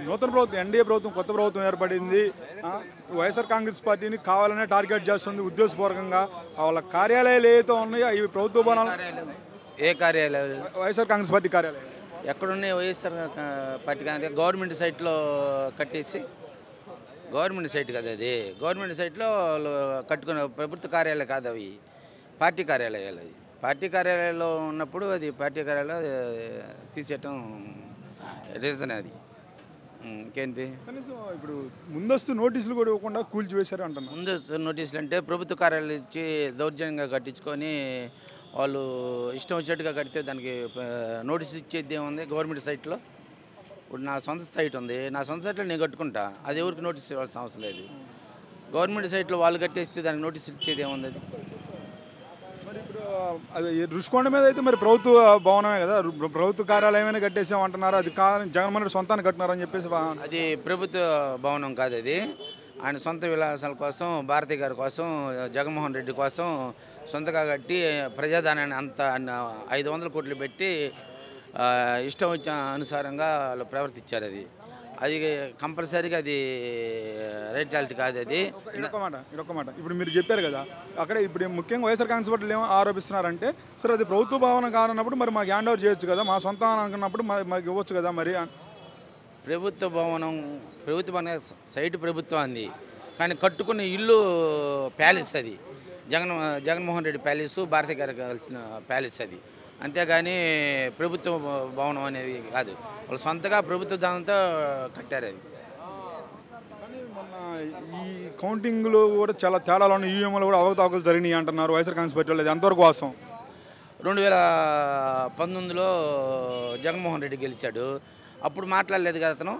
నూతన ప్రభుత్వం ఎన్డీఏ ప్రభుత్వం కొత్త ప్రభుత్వం ఏర్పడింది. వైఎస్ఆర్ కాంగ్రెస్ పార్టీని కావాలనే టార్గెట్ చేస్తుంది ఉద్దేశపూర్వకంగా. వాళ్ళ కార్యాలయాలు ఏవైతే ఉన్నాయో ఇవి ప్రభుత్వ భవనాలు. ఏ కార్యాలయాలు? వైఎస్ఆర్ కాంగ్రెస్ పార్టీ కార్యాలయాలు ఎక్కడున్నాయి? వైఎస్ఆర్ పార్టీ కానీ గవర్నమెంట్ సైట్లో కట్టేసి, గవర్నమెంట్ సైట్ కదా అది, గవర్నమెంట్ సైట్లో కట్టుకున్న ప్రభుత్వ కార్యాలయాలు కాదు అవి, పార్టీ కార్యాలయాలు. అది పార్టీ కార్యాలయాల్లో ఉన్నప్పుడు అది పార్టీ కార్యాలయం తీసేయటం రీజన్ అది. ఇంకేంటి? కనీసం ఇప్పుడు ముందస్తు నోటీసులు కూడా ఇవ్వకుండా కూల్చివేశారు అంటున్నారు. ముందస్తు నోటీసులు అంటే ప్రభుత్వ కార్యాలయాలు ఇచ్చి దౌర్జన్యంగా కట్టించుకొని వాళ్ళు ఇష్టం వచ్చినట్టుగా కడితే దానికి నోటీసులు ఇచ్చేది ఏముంది? గవర్నమెంట్ సైట్లో ఇప్పుడు నా సొంత సైట్ ఉంది, నా సొంత సైట్లో నేను కట్టుకుంటా, అది ఎవరికి నోటీస్ ఇవ్వాల్సిన అవసరం లేదు. గవర్నమెంట్ సైట్లో వాళ్ళు కట్టేస్తే దానికి నోటీస్ ఇచ్చేది ఏముంది? అది మరి ఇప్పుడు అది రుషికొండ మీద అయితే మరి ప్రభుత్వ భవనమే కదా, ప్రభుత్వ కార్యాలయమైనా కట్టేసామంటున్నారు. అది జగన్మోహన్ రెడ్డి సొంతాన్ని కట్టినారని చెప్పేసి. అది ప్రభుత్వ భవనం కాదు, అది ఆయన సొంత విలాసాల కోసం, భారతి గారి కోసం, జగన్మోహన్ రెడ్డి కోసం సొంతగా కట్టి ప్రజాధనాన్ని అంత 500 కోట్లు పెట్టి ఇష్టం వచ్చిన అనుసారంగా వాళ్ళు ప్రవర్తించారు. అది కంపల్సరీగా అది రైటాలిటీ కాదు. అది ఇదొక మాట ఇప్పుడు మీరు చెప్పారు కదా, అక్కడ ఇప్పుడు ముఖ్యంగా వైఎస్ఆర్ కాంగ్రెస్ పార్టీలు ఏమో ఆరోపిస్తున్నారంటే, సరే అది ప్రభుత్వ భవనం కానప్పుడు మరి మాకు హ్యాండ్ ఓవర్ చేయొచ్చు కదా, మా సొంత అనుకున్నప్పుడు మాకు ఇవ్వచ్చు కదా. మరి ప్రభుత్వ భవనం సైట్ ప్రభుత్వం అంది, కానీ కట్టుకున్న ఇల్లు ప్యాలెస్. అది జగన్మోహన్ రెడ్డి ప్యాలెస్, భారతి గారు కలిసిన ప్యాలెస్. అది అంతేగాని ప్రభుత్వ భవనం అనేది కాదు, వాళ్ళు సొంతగా ప్రభుత్వ ధనంతో కట్టారు. అది కానీ మొన్న ఈ కౌంటింగ్లో కూడా చాలా తేడాలు ఉన్నాయి, ఈవీఎంలు కూడా అవకతవకలు జరిగినాయి అంటున్నారు వైఎస్ఆర్ కాంగ్రెస్ పార్టీ వాళ్ళు. ఎంతవరకు వాస్తవం? 2019లో జగన్మోహన్ రెడ్డి గెలిచాడు, అప్పుడు మాట్లాడలేదు కదా అతను,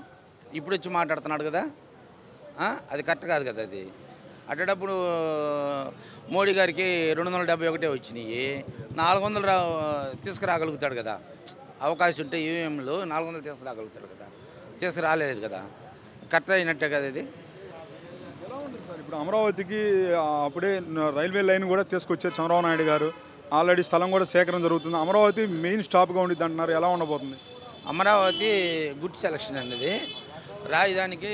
ఇప్పుడు వచ్చి మాట్లాడుతున్నాడు కదా, అది కరెక్ట్ కాదు కదా. అది అట్టేటప్పుడు మోడీ గారికి 271 వచ్చినాయి, 400 తీసుకురాగలుగుతాడు కదా, అవకాశం ఉంటే ఈవీఎంలు 400 తీసుకురాగలుగుతాడు కదా, తీసుకురాలేదు కదా, కరెక్ట్ అయినట్టే కదా. ఇది ఎలా ఉంటుంది సార్? ఇప్పుడు అమరావతికి అప్పుడే రైల్వే లైన్ కూడా తీసుకొచ్చారు చంద్రబాబు నాయుడు గారు, ఆల్రెడీ స్థలం కూడా సేకరణ జరుగుతుంది. అమరావతి మెయిన్ స్టాప్గా ఉండిద్ది అంటున్నారు, ఎలా ఉండబోతుంది? అమరావతి గుడ్ సెలక్షన్ అనేది. రాజధానికి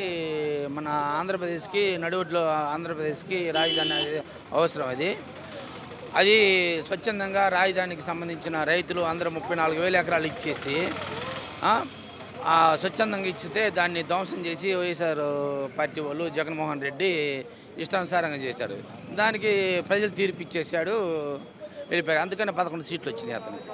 మన ఆంధ్రప్రదేశ్కి నడువుట్లో ఆంధ్రప్రదేశ్కి రాజధాని అనేది అవసరం. అది స్వచ్ఛందంగా రాజధానికి సంబంధించిన రైతులు అందరూ 34,000 ఎకరాలు ఇచ్చేసి స్వచ్ఛందంగా ఇచ్చితే దాన్ని ధ్వంసం చేసి వైఎస్ఆర్ పార్టీ వాళ్ళు జగన్మోహన్ రెడ్డి ఇష్టానుసారంగా చేశాడు. దానికి ప్రజలు తీర్పు ఇచ్చేసాడు, వెళ్ళిపోయారు. అందుకని 11 సీట్లు వచ్చినాయి అతనికి.